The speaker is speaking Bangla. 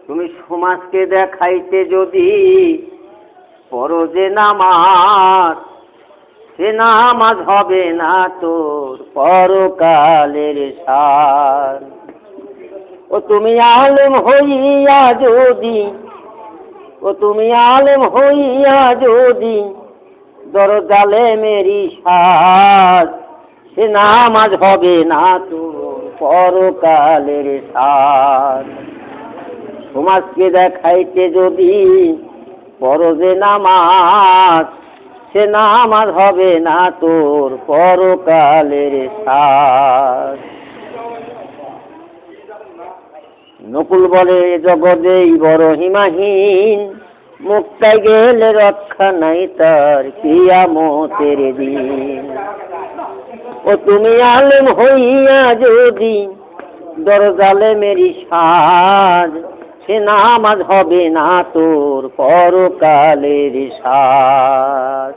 তুমি সমাজকে দেখাইতে যদি পড়ো যে নামাজ, সে নামাজ হবে না তোর পরকালের সার। ও তুমি আলেম হইয়া যদি, ও তুমি আলেম হইয়া যদি দরজালে মেরি সাজ, সে নামাজ হবে না তোর পরকালের সার। সমাজকে দেখাইতে যদি পড়ো যে নামাজ, সে নামাজ হবে না তোর পরকালের সার। নকুল বলে জগদেই বড় হিমাহীন, মুক্তায় গেলে রক্ষা নাই তার কিয়ামতের দিন। ও তুমি আলেম হইয়া যদি দরজালে মেরি সাজ, সে নামাজ হবে না তোর পরকালের সাজ।